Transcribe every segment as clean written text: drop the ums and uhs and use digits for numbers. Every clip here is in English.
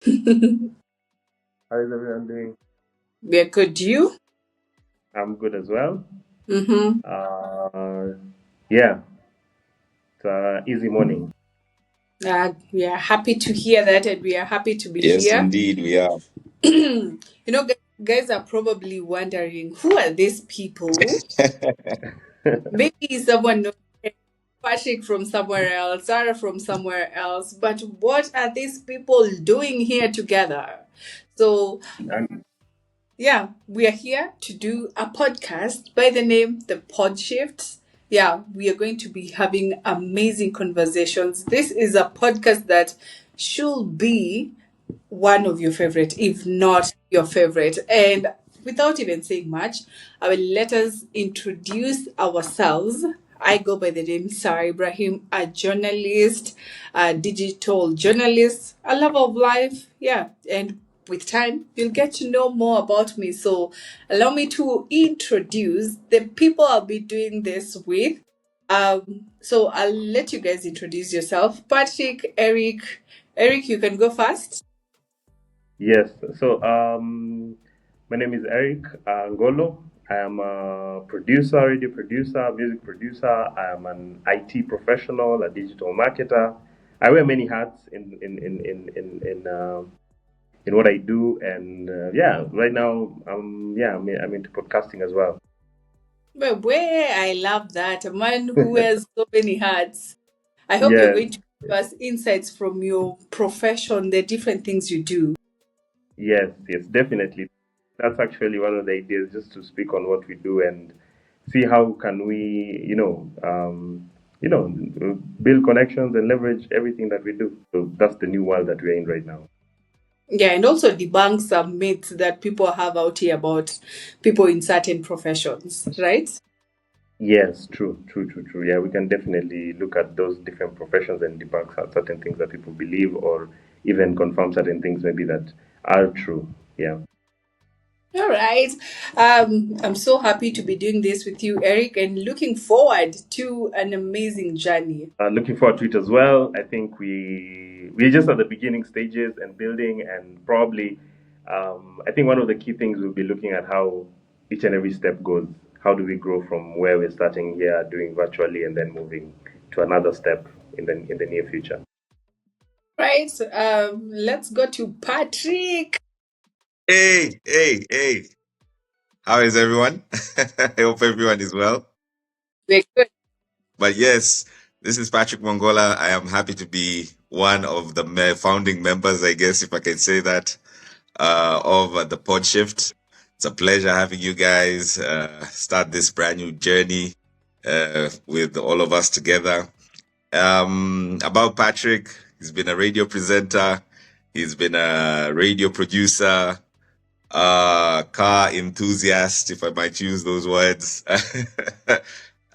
How is everyone doing? We're good. You? I'm good as well. Mm-hmm. Yeah, it's easy morning. We are happy to hear that, and we are happy to be Yes, here. indeed, we are. Guys are probably wondering who are these people? Maybe someone knows Patrick from somewhere else, Sarah from somewhere else, but what are these people doing here together? So, And yeah, we are here to do a podcast by the name The PodShift. Yeah, we are going to be having amazing conversations. This is a podcast that should be one of your favorite, if not your favorite. And without even saying much, I will let us introduce ourselves. I go by the name Sarah Ibrahim, a journalist, a digital journalist, a lover of life. Yeah. And with time, you'll get to know more about me. So allow me to introduce the people I'll be doing this with. So I'll let you guys introduce yourself. Patrick, Eric. Eric, you can go first. yes, so my name is Eric Angolo. I am a producer, radio producer, music producer. I am an IT professional, a digital marketer. I wear many hats in what I do, and yeah, right now, I'm into podcasting as well. But where I love that, a man who wears so many hats. I hope you're Yes, going to give us insights from your profession, the different things you do. yes, definitely. That's actually one of the ideas, just to speak on what we do and see how can we, build connections and leverage everything that we do. So that's the new world that we're in right now. Yeah, and also debunk some myths that people have out here about people in certain professions, right? Yes, true. Yeah, we can definitely look at those different professions and debunk certain things that people believe, or even confirm certain things maybe that are true. Yeah. All right. I'm so happy to be doing this with you, Eric, and looking forward to an amazing journey. Looking forward to it as well. I think we're just at the beginning stages and building, and probably I think one of the key things we'll be looking at how each and every step goes. How do we grow from where we're starting here, doing virtually, and then moving to another step in the near future? Right. Let's go to Patrick. Hey. How is everyone? I hope everyone is well. We're good. But yes, this is Patrick Mwangola. I am happy to be one of the founding members, I guess, if I can say that, of the PodShift. It's a pleasure having you guys start this brand new journey with all of us together. About Patrick, he's been a radio presenter, he's been a radio producer, car enthusiast, if I might use those words.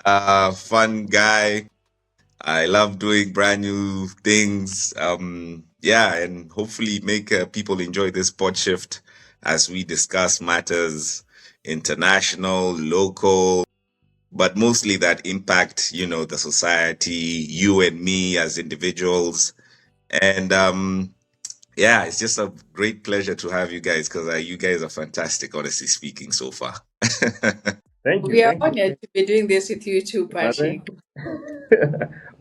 Fun guy. I love doing brand new things. Yeah, and hopefully make people enjoy this pod shift as we discuss matters international, local, but mostly that impact, the society, you and me as individuals. And yeah, it's just a great pleasure to have you guys because you guys are fantastic, honestly speaking, so far. Thank you, We are thank you. honored to be doing this with you too, Mate. Patrick.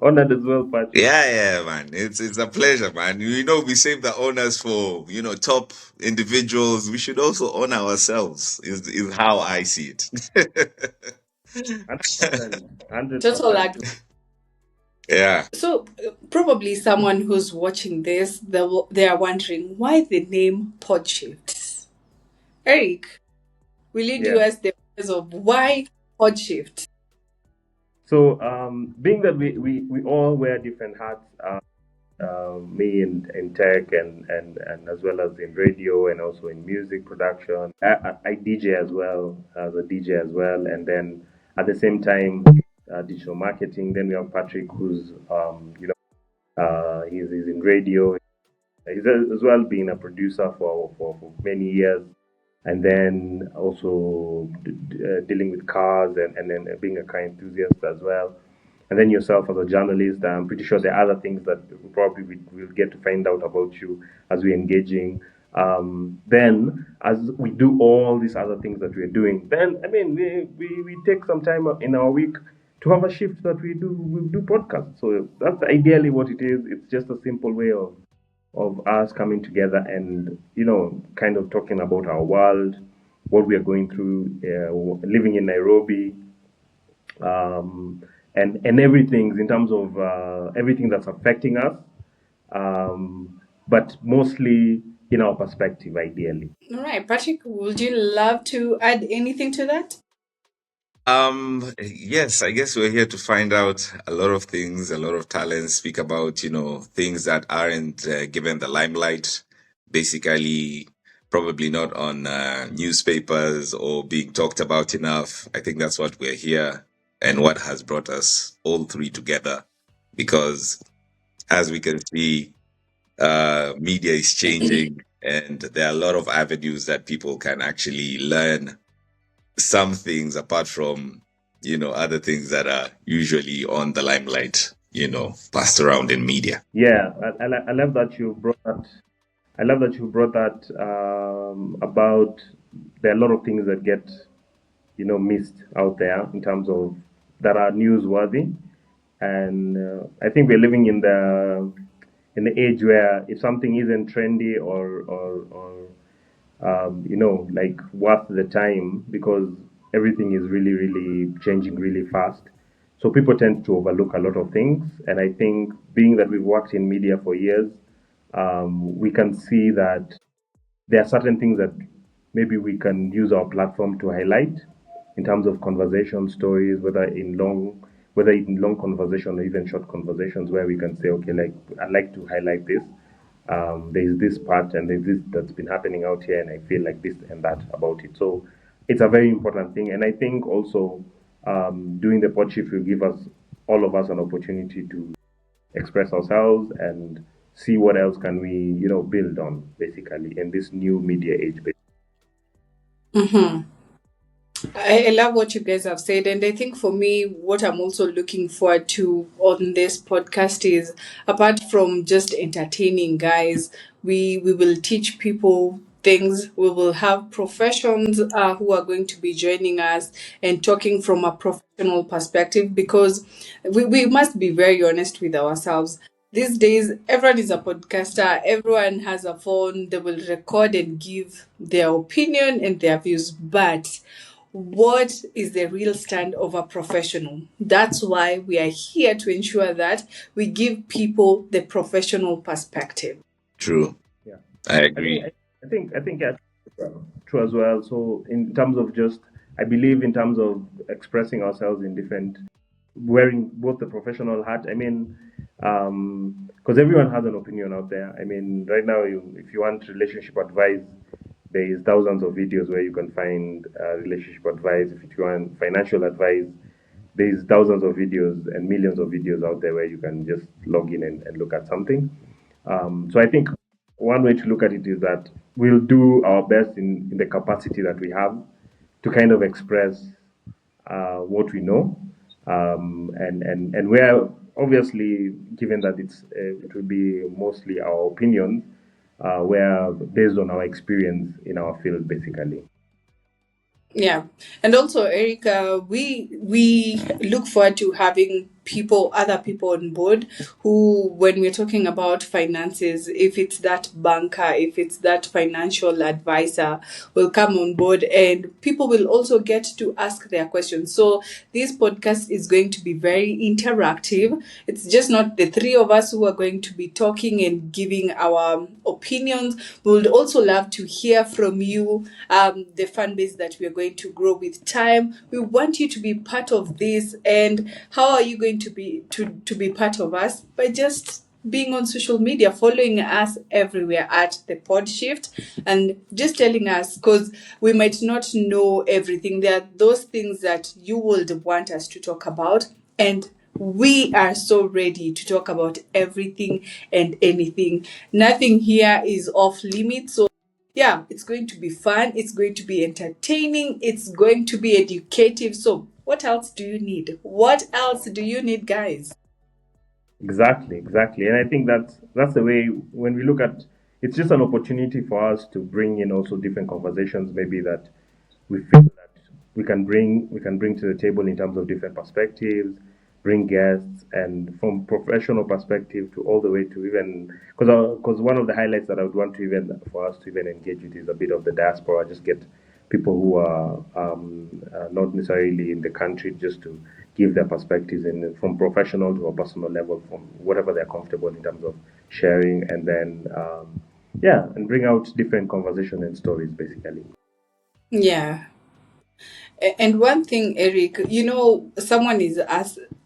Honored as well, Patrick. Yeah, man. It's a pleasure, man. We save the honors for, top individuals. We should also honor ourselves, is how I see it. 100%. Total 100%. agree. Yeah. So, probably someone who's watching this, they are wondering why the name Podshift. Eric, will you do Yeah. us the honors of why Podshift? So, being that we all wear different hats, me in tech and as well as in radio and also in music production. I DJ as well, as a DJ as well, and then at the same time, digital marketing. Then we have Patrick, who's he's in radio. He's as well been a producer for many years, and then also dealing with cars and then being a car enthusiast as well. and then yourself as a journalist. I'm pretty sure there are other things that we'll get to find out about you as we're engaging. Then, as we do all these other things that we're doing, then I mean, we take some time in our week to have a shift that we do podcasts. So that's ideally what it is. It's just a simple way of us coming together and kind of talking about our world, what we are going through, living in Nairobi, and everything in terms of everything that's affecting us, but mostly in our perspective, ideally. All right, Patrick, would you love to add anything to that? Yes, I guess we're here to find out a lot of things, a lot of talents, speak about, things that aren't given the limelight, basically, probably not on newspapers or being talked about enough. I think that's what we're here and what has brought us all three together. Because as we can see, media is changing and there are a lot of avenues that people can actually learn some things apart from other things that are usually on the limelight, passed around in media. Yeah, I love that you brought that. I love that you brought that about there are a lot of things that get missed out there in terms of that are newsworthy, and I think we're living in the age where if something isn't trendy or like worth the time, because everything is really, really changing really fast. So people tend to overlook a lot of things. And I think being that we've worked in media for years, we can see that there are certain things that maybe we can use our platform to highlight in terms of conversation stories, whether in long conversation or even short conversations, where we can say, okay, like I'd like to highlight this. There's this part and there's this that's been happening out here, and I feel like this and that about it. So it's a very important thing, and I think also doing the pod shift will give us all of us an opportunity to express ourselves and see what else can we build on basically in this new media age. Mm-hmm. I love what you guys have said. And I think for me, what I'm also looking forward to on this podcast is apart from just entertaining guys, we will teach people things. We will have professions who are going to be joining us and talking from a professional perspective, because we must be very honest with ourselves. These days, everyone is a podcaster, everyone has a phone, they will record and give their opinion and their views. But what is the real stand of a professional? That's why we are here to ensure that we give people the professional perspective. True. Yeah, I I think agree. I think yeah, true as well. So in terms of just, I believe in terms of expressing ourselves in different, wearing both the professional hat. I mean, because everyone has an opinion out there. I mean, right now, if you want relationship advice, there is thousands of videos where you can find relationship advice. If you want financial advice, there is thousands of videos and millions of videos out there where you can just log in and look at something. So I think one way to look at it is that we'll do our best in the capacity that we have to kind of express what we know, and we're obviously, given that it will be mostly our opinions, we're based on our experience in our field, basically. Yeah, and also Erica, we look forward to having other people on board who, when we're talking about finances, if it's that banker, if it's that financial advisor, will come on board, and people will also get to ask their questions. So this podcast is going to be very interactive. It's just not the three of us who are going to be talking and giving our opinions. We would also love to hear from you, the fan base that we are going to grow with time. We want you to be part of this. And how are you going to be part of us? By just being on social media, following us everywhere at the PodShift, and just telling us, because we might not know everything. There are those things that you would want us to talk about, and we are so ready to talk about everything and anything. Nothing here is off limits. So yeah, it's going to be fun. It's going to be entertaining. It's going to be educative. So What else do you need? What else do you need, guys? Exactly, exactly. And I think that's the way when we look at it's just an opportunity for us to bring in also different conversations maybe that we feel that we can bring to the table in terms of different perspectives, bring guests, and from professional perspective to all the way to even because one of the highlights that I would want to even for us to even engage with is a bit of the diaspora, just get people who are not necessarily in the country just to give their perspectives in from professional to a personal level from whatever they're comfortable in terms of sharing and then yeah and bring out different conversation and stories basically. Yeah. And one thing, Eric, someone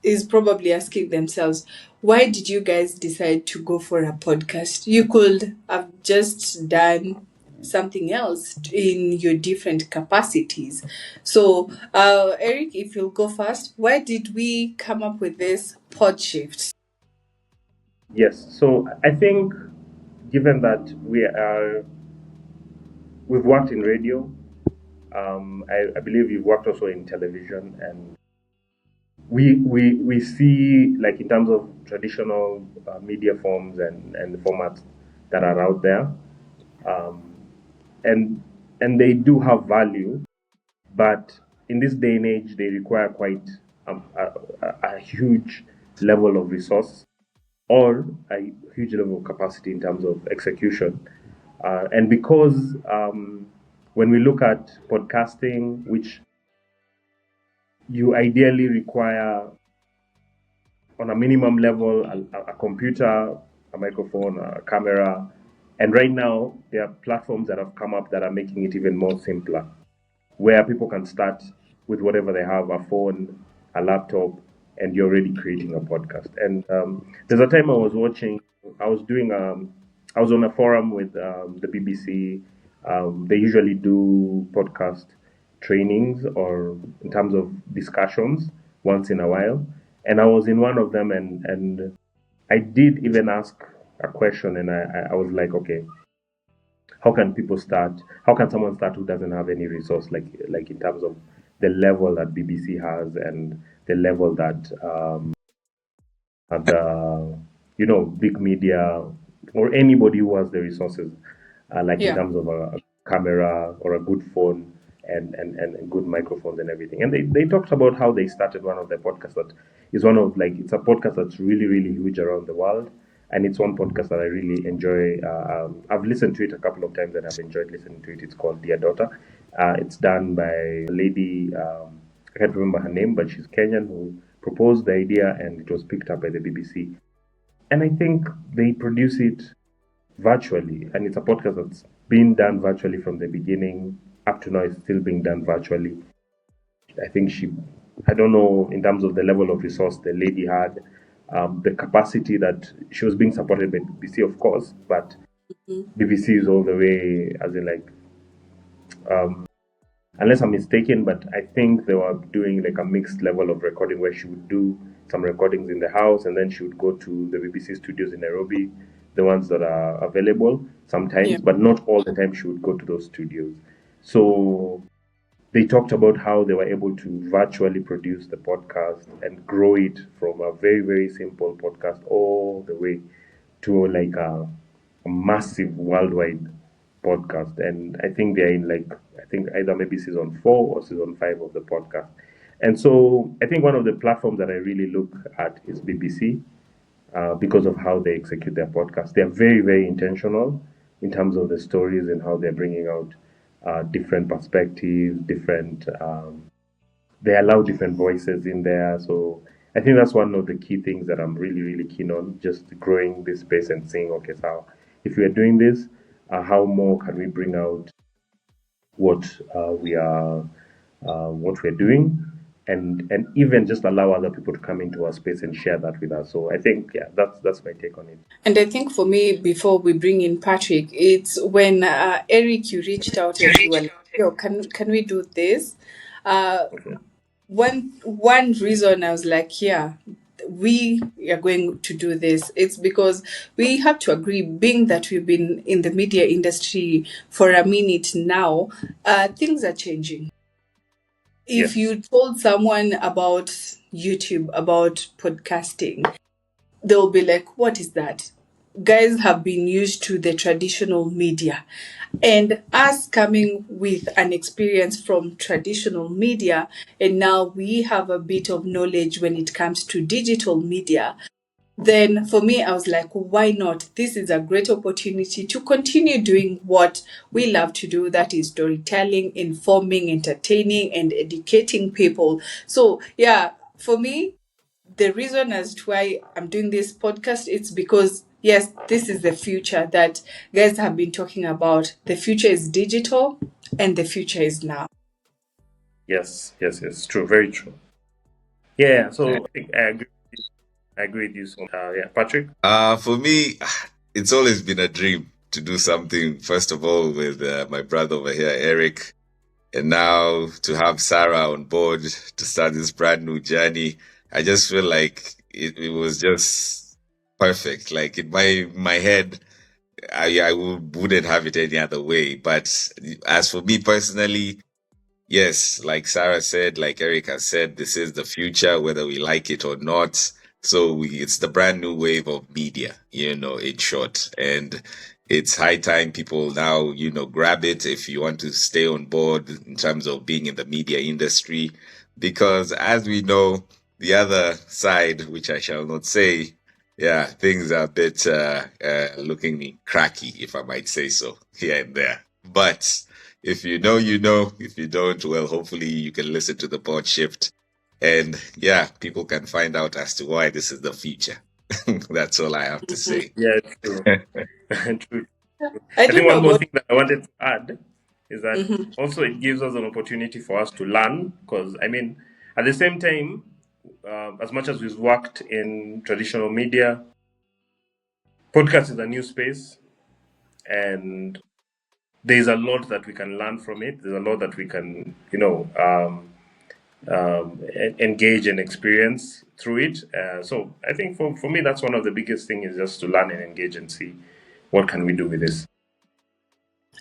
is probably asking themselves, why did you guys decide to go for a podcast? You could have just done something else in your different capacities. So, Eric, if you'll go first, why did we come up with this pod shift? Yes, so I think given that we've worked in radio, I believe you've worked also in television, and we see like in terms of traditional media forms and formats that are out there, um, and they do have value, but in this day and age, they require quite a huge level of resource or a huge level of capacity in terms of execution. And because when we look at podcasting, which you ideally require on a minimum level a computer, a microphone, a camera, and right now there are platforms that have come up that are making it even more simpler, where people can start with whatever they have, a phone, a laptop, and you're already creating a podcast. And there's a time I was doing, I was on a forum with the BBC. They usually do podcast trainings or in terms of discussions once in a while. And I was in one of them, and I did even ask a question, and I was like, okay, how can people start? How can someone start who doesn't have any resource, like in terms of the level that BBC has and the level that the big media or anybody who has the resources, like in Yeah. terms of a camera or a good phone and good microphones and everything. And they talked about how they started one of their podcasts that is one of like it's a podcast that's really really huge around the world, and it's one podcast that I really enjoy. I've listened to it a couple of times and I've enjoyed listening to it. It's called Dear Daughter. It's done by a lady. I can't remember her name, but she's Kenyan who proposed the idea and it was picked up by the BBC. And I think they produce it virtually, and it's a podcast that's been done virtually from the beginning up to now. It's still being done virtually. I think I don't know in terms of the level of resource the lady had, the capacity that she was being supported by BBC, of course, but BBC is all the way, as in like, unless I'm mistaken, but I think they were doing like a mixed level of recording where she would do some recordings in the house and then she would go to the BBC studios in Nairobi, the ones that are available Yeah. sometimes, but not all the time she would go to those studios. So they talked about how they were able to virtually produce the podcast and grow it from a very, very simple podcast all the way to like a massive worldwide podcast. And I think they're in like, I think either maybe season 4 or season 5 of the podcast. And so I think one of the platforms that I really look at is BBC because of how they execute their podcast. They're very, very intentional in terms of the stories and how they're bringing out different perspectives, different. They allow different voices in there. So I think that's one of the key things that I'm really, really keen on, just growing this space and seeing, okay, so if we are doing this, how more can we bring out what what we're doing, and even just allow other people to come into our space and share that with us. So I think yeah, that's my take on it. And I think for me, before we bring in Patrick, it's when Eric, you reached out and you were like, "Yo, can we do this?" Uh, Okay. one reason I was like, "Yeah, we are going to do this." It's because we have to agree, being that we've been in the media industry for a minute now, things are changing. If Yes. you told someone about YouTube, about podcasting, they'll be like, what is that? Guys have been used to the traditional media. And us coming with an experience from traditional media, and now we have a bit of knowledge when it comes to digital media, then for me, I was like, why not? This is a great opportunity to continue doing what we love to do, that is storytelling, informing, entertaining, and educating people. So, yeah, for me, the reason as to why I'm doing this podcast, it's because yes, this is the future that guys have been talking about. The future is digital and the future is now. Yes. Yes. Yes. True. Very true. Yeah. So I think I agree with you. So, yeah, Patrick. For me, it's always been a dream to do something, first of all, with my brother over here, Eric, and now to have Sarah on board to start this brand new journey. I just feel like it was just perfect. Like in my head, wouldn't have it any other way. But as for me personally, yes, like Sarah said, like Eric has said, this is the future, whether we like it or not. So it's the brand new wave of media, in short. And it's high time people now, grab it if you want to stay on board in terms of being in the media industry. Because as we know, the other side, which I shall not say, yeah, things are a bit looking cracky, if I might say so, here and there. But if you know, you know. If you don't, well, hopefully you can listen to the PodShift. And yeah, people can find out as to why this is the future. That's all I have to Mhm. say. Yeah, it's true. True. I I don't think know one more about. thing that I wanted to add is that Mhm. also it gives us an opportunity for us to learn. Because I mean, at the same time, as much as we've worked in traditional media, podcast is a new space, and there's a lot that we can learn from it. There's a lot that we can, engage and experience through it. So I think for me, that's one of the biggest things is just to learn and engage and see what can we do with this.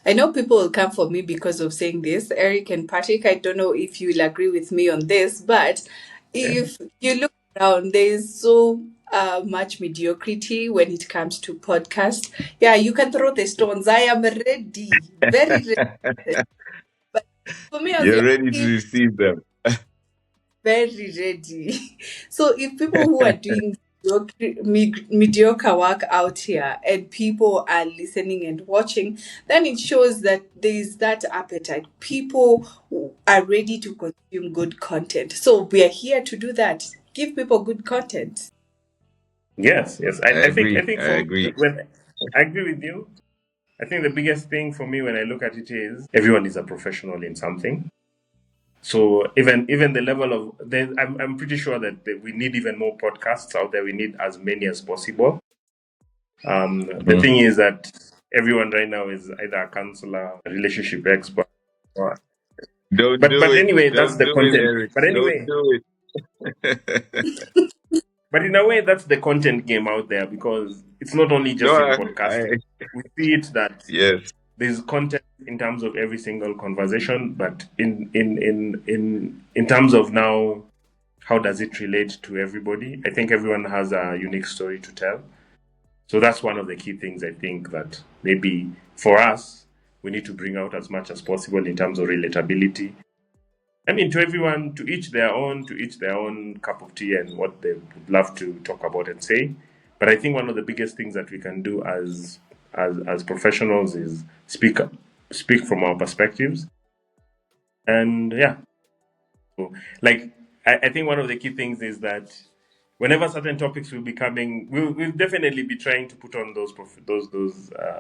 I know people will come for me because of saying this. Eric and Patrick, I don't know if you'll agree with me on this, but Yeah. if you look around, there's so much mediocrity when it comes to podcasts. Yeah, you can throw the stones. I am ready, very ready. But for me, I was You're like, ready to if receive them. very ready. So if people who are doing mediocre work out here and people are listening and watching, then it shows that there is that appetite. People who are ready to consume good content. So we are here to do that. Give people good content. Yes, yes. I I agree. think I for me, agree. when I agree with you, I think the biggest thing for me when I look at it is everyone is a professional in something. So even the level of I'm pretty sure that we need even more podcasts out there. We need as many as possible. The Mm. thing is that everyone right now is either a counselor, a relationship expert, or, Don't do but it. anyway, that's Don't the do it, content. Eric. But Don't anyway, do it. but in a way, that's the content game out there because it's not only No, just in podcasting. We see it that yes. there's content in terms of every single conversation, but in terms of now, how does it relate to everybody? I think everyone has a unique story to tell. So that's one of the key things I think that maybe for us, we need to bring out as much as possible in terms of relatability. I mean, to everyone, to each their own cup of tea and what they would love to talk about and say. But I think one of the biggest things that we can do as professionals is speak from our perspectives. And yeah, so, like I think one of the key things is that whenever certain topics will be coming, we'll definitely be trying to put on those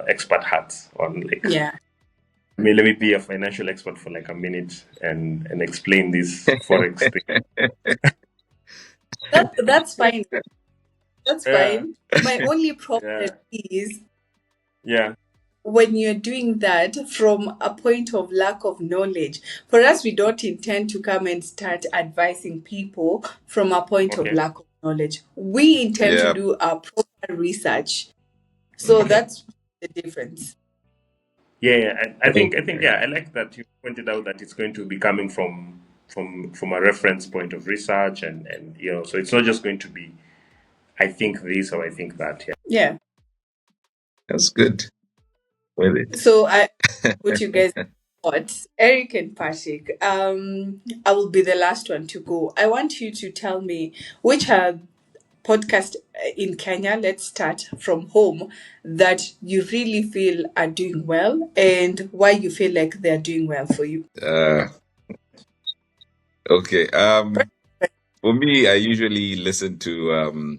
expert hats on. Like, Yeah. I mean, let me be a financial expert for like a minute and explain this forex thing. That's fine. That's Yeah, fine. My only problem yeah, is yeah. when you're doing that from a point of lack of knowledge. For us, we don't intend to come and start advising people from a point of Okay, lack of knowledge. We intend to Yeah. do our proper research. So okay. that's the difference. Yeah, yeah. I Hey, think, yeah, I like that you pointed out that it's going to be coming from. from a reference point of research, and so it's not just going to be I think this or I think that. Yeah. Yeah. That's good with it. So I put you guys what Eric and Patrick. I will be the last one to go. I want you to tell me which are podcast in Kenya, let's start from home, that you really feel are doing well and why you feel like they're doing well for you. Uh, okay. For me, I usually listen to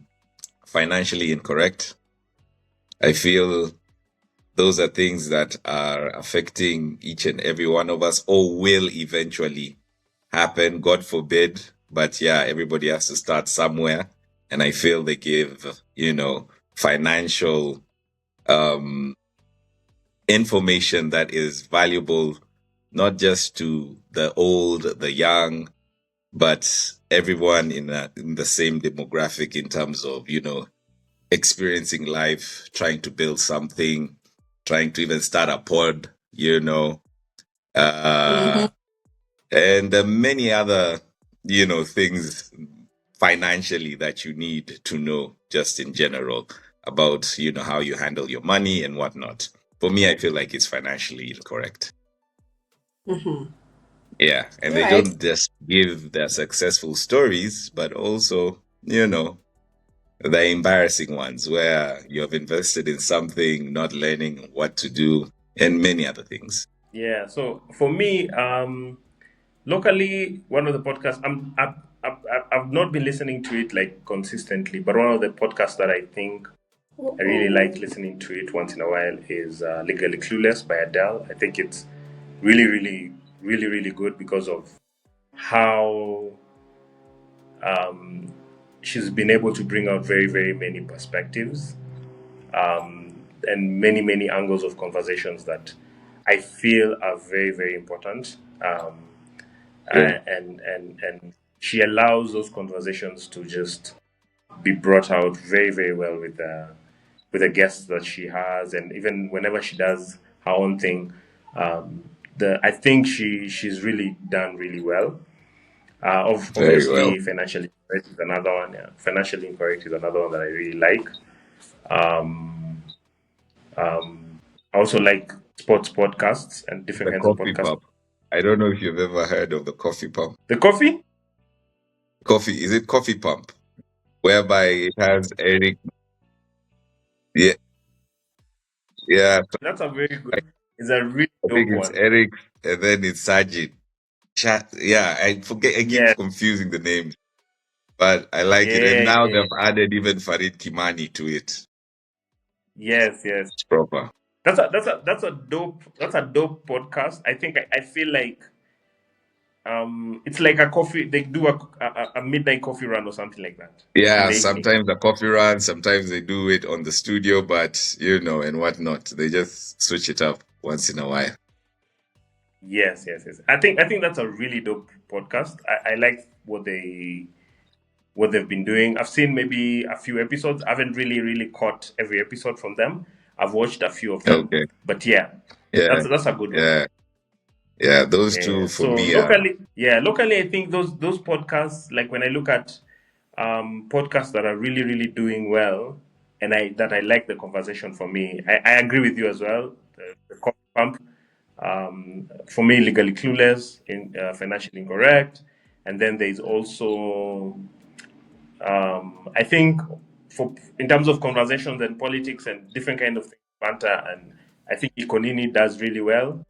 Financially Incorrect. I feel those are things that are affecting each and every one of us or will eventually happen, God forbid. But yeah, everybody has to start somewhere. And I feel they give, financial information that is valuable, not just to the old, the young, but everyone in the same demographic in terms of, experiencing life, trying to build something, trying to even start a pod, Mm-hmm. and many other, things financially that you need to know just in general about, how you handle your money and whatnot. For me, I feel like it's financially incorrect. Mm-hmm. Yeah. And they Right. don't just give their successful stories, but also, the embarrassing ones where you have invested in something, not learning what to do, and many other things. Yeah. So for me, locally, one of the podcasts I've not been listening to it like consistently, but one of the podcasts that I think I really like Oh. listening to it once in a while is Legally Clueless by Adele. I think it's really, really, really, really good because of how um, she's been able to bring out very, very many perspectives and many, many angles of conversations that I feel are very, very important. Yeah. And she allows those conversations to just be brought out very, very well with the guests that she has, and even whenever she does her own thing, the I think she's really done really well. Very well. Obviously, Financially Incorrect is another one. Yeah. Financially Incorrect is another one that I really like. Um, I also like sports podcasts and different The kinds of coffee podcasts. pump. I don't know if you've ever heard of the coffee pump. The coffee? Coffee, is it coffee pump? Whereby it has Eric. Yeah, yeah. So That's a very good. It's a really I think dope it's one. Eric and then it's Sajid. Yeah, I forget. I keep Yeah, confusing the names, but I like it. And yeah, now yeah. they've added even Farid Kimani to it. Yes, yes. It's proper. That's a dope podcast. I think I feel like it's like a coffee. They do a midnight coffee run or something like that in Yeah, the evening. sometimes the coffee run, sometimes they do it on the studio, but and whatnot. They just switch it up once in a while. Yes, yes, yes. I think that's a really dope podcast. I like what they've been doing. I've seen maybe a few episodes. I haven't really caught every episode from them. I've watched a few of them, Okay. but yeah, Yeah. that's a good one. Yeah. Yeah. Those two Yeah. for So me are locally, I think those podcasts, like when I look at podcasts that are really doing well, and I like the conversation. For me, I agree with you as well. The Coffee Pump, for me, Legally Clueless, in Financially Incorrect, and then there's also I think for in terms of conversations and politics and different kind of things, banter, and I think Ikonini does really well.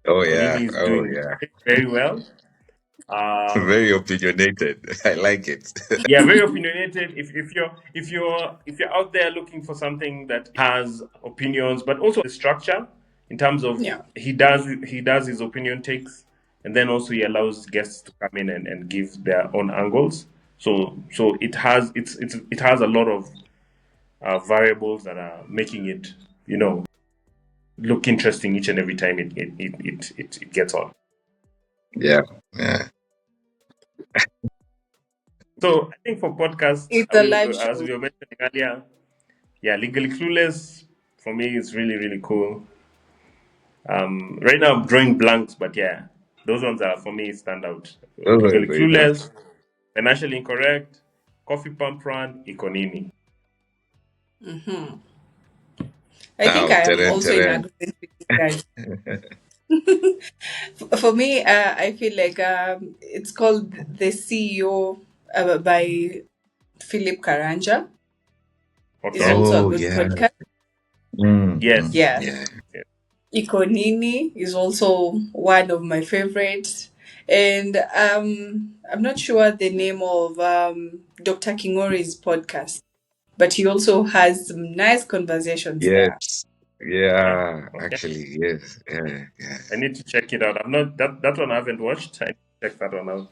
oh yeah. Ikonini is Oh doing yeah. very well. Very Um, opinionated. I like it. yeah, very opinionated. If you're out there looking for something that has opinions, but also the structure in terms of Yeah. he does his opinion takes, and then also he allows guests to come in and give their own angles. So it has a lot of variables that are making it look interesting each and every time it gets on. Yeah. Yeah. So I think for podcasts, It's a live as show. we were mentioning earlier, yeah, Legally Clueless for me is really cool. Right now I'm drawing blanks, but yeah, Those ones are, for me, stand out. Those are Legally very nice. Clueless, Financially Incorrect, Coffee Pump Run, Ikonini. I think Now, I am Teren also in Teren. agreement with you guys. For me, I feel like it's called The CEO by Philip Karanja. It's Okay. also a Oh, good yeah. podcast. Yes. Yeah. Yeah. Yes. Ikonini is also one of my favorites. And I'm not sure the name of Dr. Kingori's podcast, but he also has some nice conversations there. Yes. Okay. Yeah. Okay. Actually, yes. Yeah. Yeah. I need to check it out. I'm not that one I haven't watched. I need to check that one out.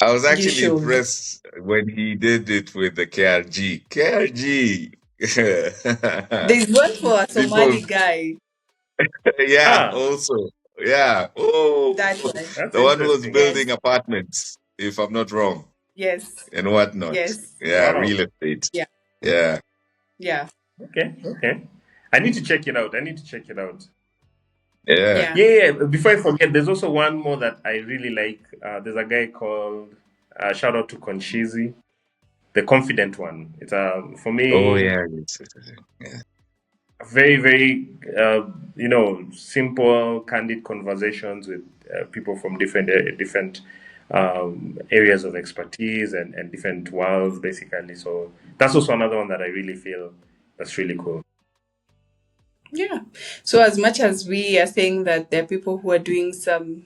I was You actually should. impressed when he did it with the KRG. KRG. There's one for a People, Somali guy. yeah, Ah, also. Yeah. Oh, That one. that's the one who was interesting. building Yes. apartments, if I'm not wrong, Yes. and whatnot. Yes. Yeah, Wow. real estate. Yeah. Yeah. Yeah. Okay. Okay. I need to check it out. I need to check it out. Yeah. Yeah. Yeah, yeah. Before I forget, there's also one more that I really like. There's a guy called shout out to Conchizi, the confident one. It's for Oh, me yeah. Yeah. very very simple, candid conversations with people from different areas of expertise and different worlds, basically. So that's also another one that I really feel that's really cool. Yeah. So as much as we are saying that there are people who are doing some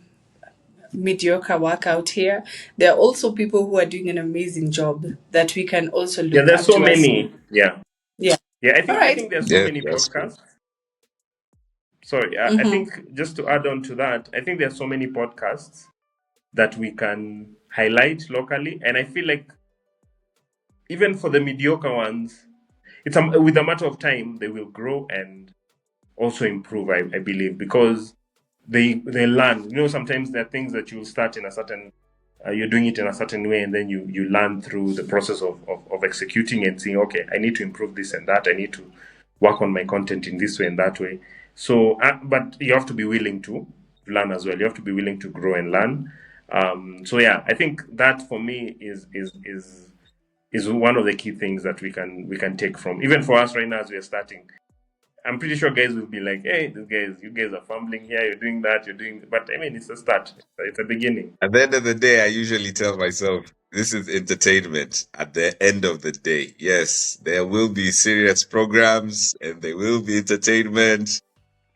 mediocre work out here, there are also people who are doing an amazing job that we can also Yeah, look there's up so to us. many. Yeah. Yeah. Yeah, I All think I right. think there's so Yes, many that's true. podcasts. Sorry, I Mm-hmm. think just to add on to that, I think there's so many podcasts that we can highlight locally, and I feel like even for the mediocre ones, it's with a matter of time they will grow and also improve. I believe because they learn. Sometimes there are things that you'll start in a certain, you're doing it in a certain way, and then you learn through the process of executing and seeing, okay, I need to improve this and that. I need to work on my content in this way and that way. So, but you have to be willing to learn as well. You have to be willing to grow and learn. So yeah, I think that for me is one of the key things that we can take from, even for us right now as we are starting. I'm pretty sure guys will be like, "Hey, you guys are fumbling here. You're doing that. You're doing." But I mean, it's a start. It's a beginning. At the end of the day, I usually tell myself this is entertainment. At the end of the day, yes, there will be serious programs and there will be entertainment.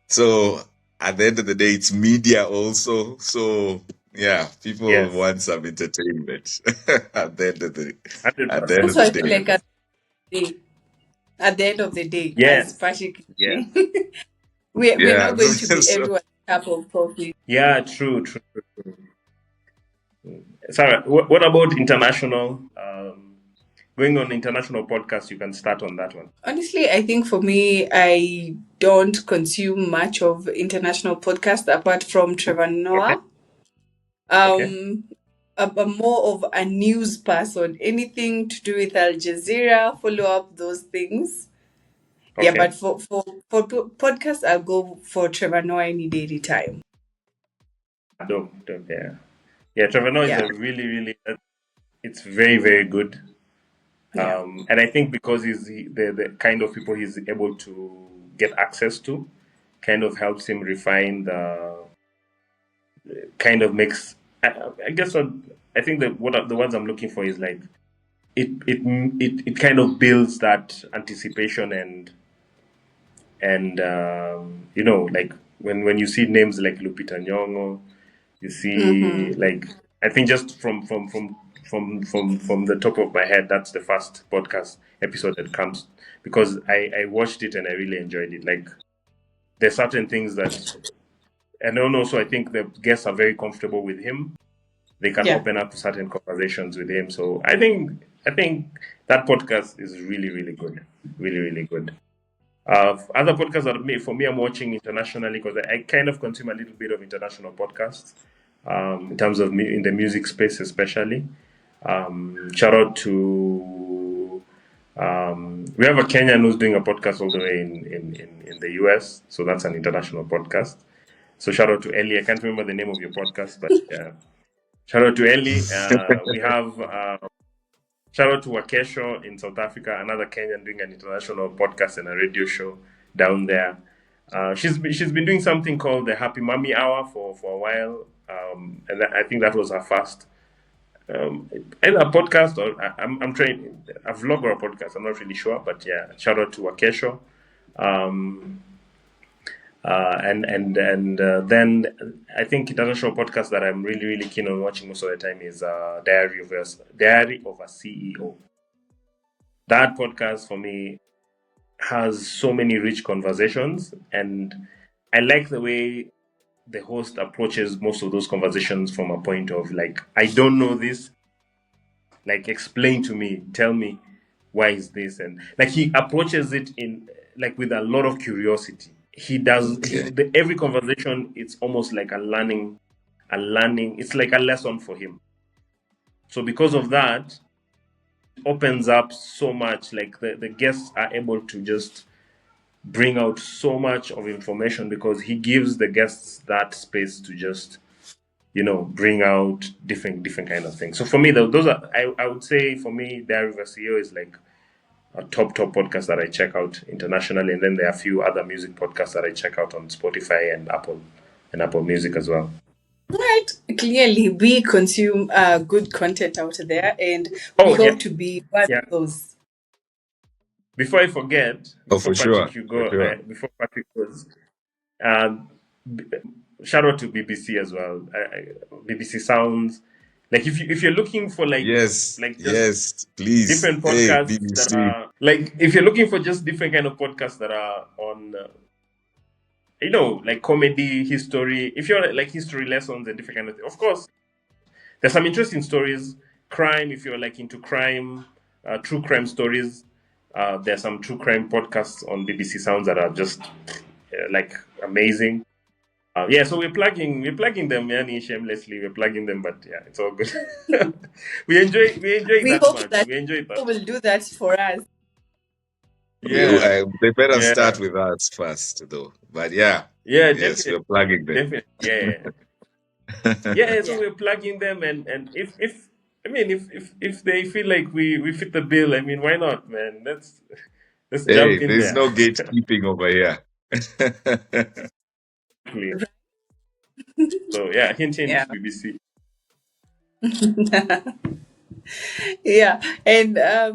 So at the end of the day, it's media also. So yeah, people Yes, want some entertainment at the end of the hundred at the end percent, of Also, the I feel day. hundred like percent. at the end of the day, as Yes, Patrick is yes, saying, we're Yeah. not going to be So everyone's cup of coffee. yeah, true, true. Sarah, what about international? Going on international podcasts, you can start on that one. Honestly, I think for me, I don't consume much of international podcast apart from Trevor Okay, Noah. okay, I'm more of a news person. Anything to do with Al Jazeera, follow up those things. Yeah, okay. but podcast, I'll go for Trevor Noah any day, anytime. Don't, yeah, yeah. Trevor Noah is Yeah, a really, really. It's very, very good. yeah, And I think because the kind of people he's able to get access to, kind of helps him refine kind of makes. I guess what I think that the ones I'm looking for is like it kind of builds that anticipation and like when you see names like Lupita Nyong'o, you see like I think just from the top of my head, that's the first podcast episode that comes because I watched it and I really enjoyed it. Like there's certain things that and then also I think the guests are very comfortable with him. They can yeah. open up certain conversations with him. So I think that podcast is really, really good. Really, really good. Other podcasts that for me I'm watching internationally because I kind of consume a little bit of international podcasts in terms of in the music space especially. Shout out to we have a Kenyan who's doing a podcast all the way in the US, so that's an international podcast. So shout out to Ellie. I can't remember the name of your podcast, but shout out to Ellie. We have shout out to Wakesho in South Africa, another Kenyan doing an international podcast and a radio show down there. She's been doing something called the Happy Mommy Hour for a while, and I think that was her first either a podcast or I'm trying a vlog or a podcast. I'm not really sure, but yeah, shout out to Wakesho. Then I think international podcast that I'm really keen on watching most of the time is Diary of a CEO. That podcast for me has so many rich conversations, and I like the way the host approaches most of those conversations from a point of like, I don't know this, like explain to me, tell me why is this, and like he approaches it in like with a lot of curiosity. He does every conversation, it's almost like a learning, it's like a lesson for him. So because of that, it opens up so much, like the guests are able to just bring out so much of information because he gives the guests that space to just bring out different kind of things. So for me, those are I would say for me, Diary of a CEO is like a top podcast that I check out internationally, and then there are a few other music podcasts that I check out on Spotify and Apple Music as well. Right. Clearly, we consume good content out there, and we hope to be one of those. Before I forget, for sure. Before Patrick goes, shout out to BBC as well. BBC Sounds. Like if you're looking for like yes, please, different podcasts that are like, if you're looking for just different kind of podcasts that are on like comedy, history, if you're like history lessons and different kind of things, of course there's some interesting stories. Crime, if you're like into crime, true crime stories, there's some true crime podcasts on BBC Sounds that are just like amazing. So we're plugging them, shamelessly. We're plugging them, but yeah, it's all good. we enjoy that hope much. That we enjoy that. People will do that for us. Yeah, they better start with us first, though. But yes, we're plugging them. Definitely. So we're plugging them, and if they feel like we fit the bill, I mean, why not, man? Let's jump in there's there. no gatekeeping over here. So yeah, hint, BBC. Yeah, and I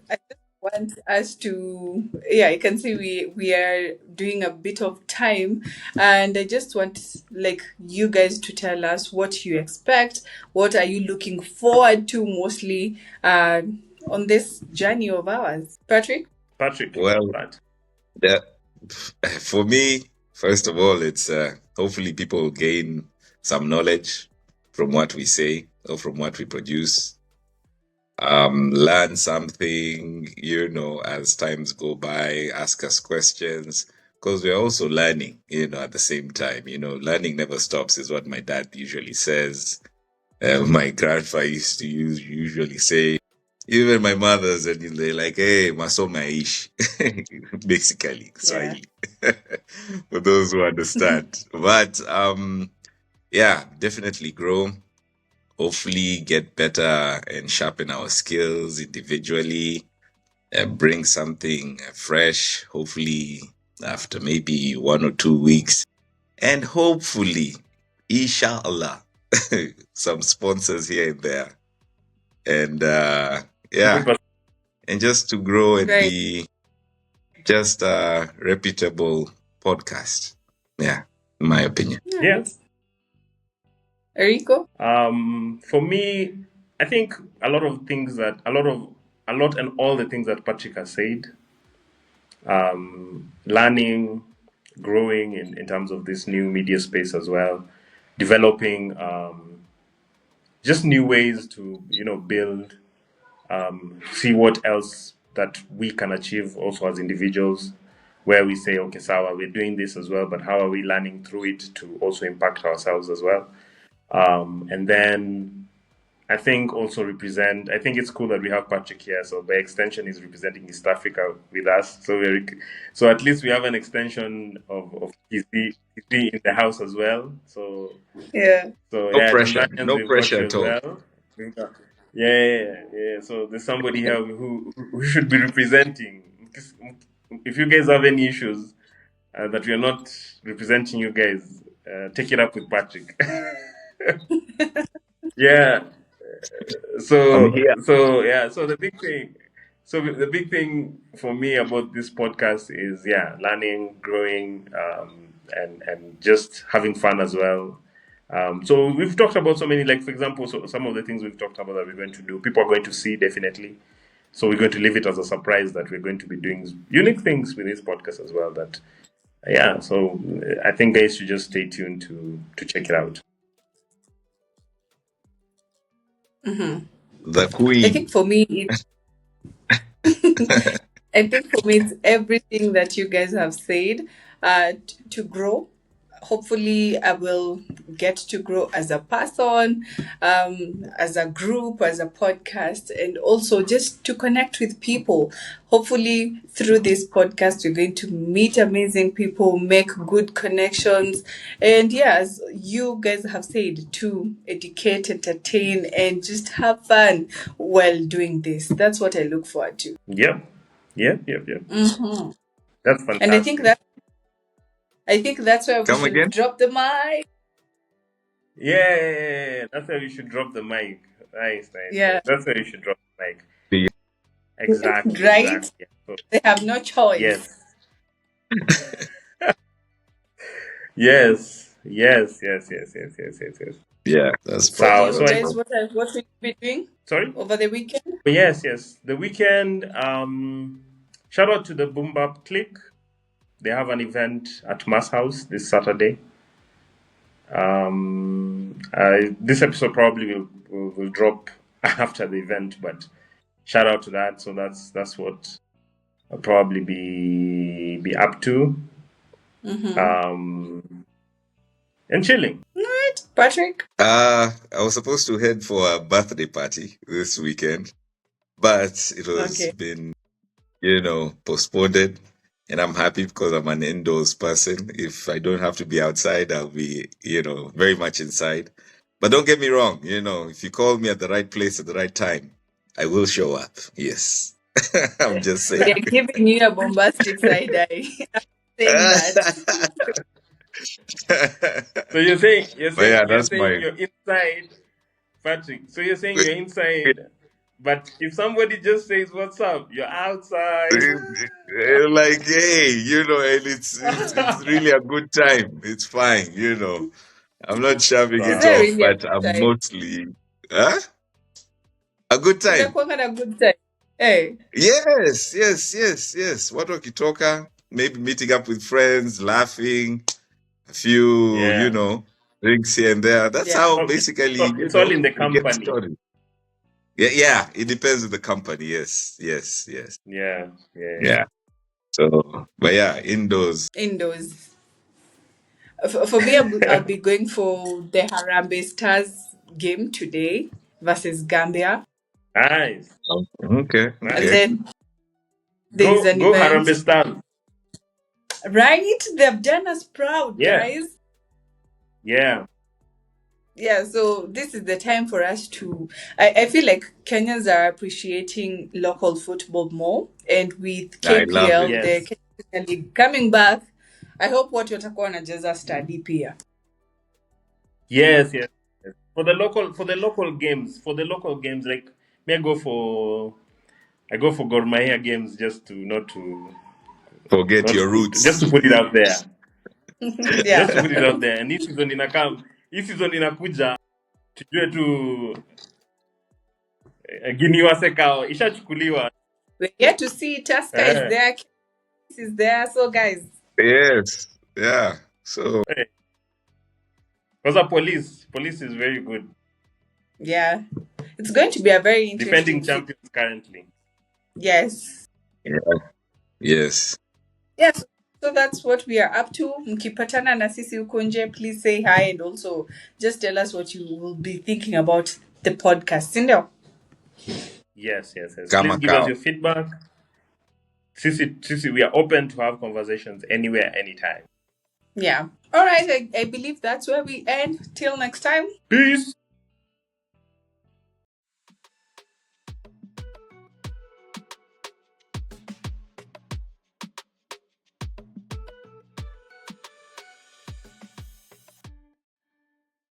just want us to, I can see we are doing a bit of time, and I just want like you guys to tell us what you expect, what are you looking forward to mostly on this journey of ours. Patrick, well, for me, first of all, it's hopefully people will gain some knowledge from what we say or from what we produce. Learn something, as times go by, ask us questions, because we're also learning, at the same time. Learning never stops is what my dad usually says. My grandfather used to usually say, even my mothers, and they're like, hey, masoma ish, basically, Swahili, for those who understand. But definitely grow. Hopefully get better and sharpen our skills individually, bring something fresh, hopefully after maybe 1 or 2 weeks. And hopefully, inshallah, some sponsors here and there. And and just to grow and be just a reputable podcast. Yeah, in my opinion. Yes. Erico? For me, I think a lot and all the things that Patrick has said, learning, growing in terms of this new media space as well, developing just new ways to build, see what else that we can achieve also as individuals, where we say, okay, Sawa, we're doing this as well, but how are we learning through it to also impact ourselves as well? And then I think also represent. I think it's cool that we have Patrick here. So by extension, he's representing East Africa with us. So at least we have an extension of Kizzy in the house as well. Yeah. So No yeah, pressure. Tanzanians, No we've got pressure you at as all. well. Yeah. So there's somebody here who should be representing. If you guys have any issues that we are not representing you guys, take it up with Patrick. Yeah. I'm So here. so yeah. So the big thing for me about this podcast is learning, growing, and just having fun as well. So we've talked about so many, like for example, so some of the things we've talked about that we're going to do, people are going to see definitely. So we're going to leave it as a surprise that we're going to be doing unique things with this podcast as well. That yeah. So I think guys should just stay tuned to check it out. The I queen. think for me, I think for me, it's everything that you guys have said to grow. Hopefully, I will get to grow as a person, as a group, as a podcast, and also just to connect with people. Hopefully, through this podcast, you're going to meet amazing people, make good connections, and as you guys have said, to educate, entertain, and just have fun while doing this. That's what I look forward to. Yep. Hmm. That's And fantastic. I think that's where we Come should again? drop the mic. Yeah. That's where you should drop the mic. Nice. Yeah, That's where you should drop the mic. Yeah. right. Exactly. So, They have no choice. yes. Yes. Yeah, that's What do proper. So, you That's guys? proper. What will you be doing sorry. over the weekend? Yes. The weekend. Shout out to the Boom Bap Click. They have an event at Mass House this Saturday. This episode probably will drop after the event, but shout out to that. So that's what I'll probably be up to. And chilling. Right, Patrick. I was supposed to head for a birthday party this weekend, but it was Okay. been, postponed. And I'm happy because I'm an indoors person. If I don't have to be outside, I'll be, very much inside. But don't get me wrong, if you call me at the right place at the right time, I will show up. Yes. I'm just We saying. are giving you a bombastic side eye. Saying that. So you're saying But yeah, that's my you're inside, Patrick. So you're saying you're inside, but if somebody just says what's up, you're outside. like, hey, and it's really a good time. It's fine, I'm not shoving Is it there off, really a but good I'm time? mostly a good Is time. that a good time? Hey. Yes. What talker? Maybe meeting up with friends, laughing, a few, Yeah. drinks here and there. That's Yeah. how Oh, basically, it's all in the we get company. started. Yeah. It depends on the company. Yes. Yeah. So, but yeah, indoors. Indoors. For me, I'll be going for the Harambee Stars game today versus Gambia. Nice. Okay. And then there's Go an event. Harambee Stars. Right? They've done us proud, Yeah. guys. Yeah. Yeah, so this is the time for us to. I feel like Kenyans are appreciating local football more, and with I love KPL, it. the Yes. Kenya Premier League coming back, I hope what watakuwa wanacheza study pia. Yes. For the local games, like me, I go for Gor Mahia games just to not to Forget not your to put, roots. just to put it out there. Yeah. Just to put it out there. And hii season inakuja tujue tu Guinea Wasekao ishachukuliwa. We're here to see Tusker is there, KCS is there. So, guys, Yes. Yeah. So Because police is very good. yeah, it's going to be a very interesting Defending champions currently. Yes. yeah. Yes. Yes. So that's what we are up to. Mkipatana na sisi huko nje, please say hi and also just tell us what you will be thinking about the podcast. Sindio? Yes, yes, yes. Kama Please give us kao. your feedback. Sisi, we are open to have conversations anywhere, anytime. Yeah. All right. I believe that's where we end. Till next time. Peace.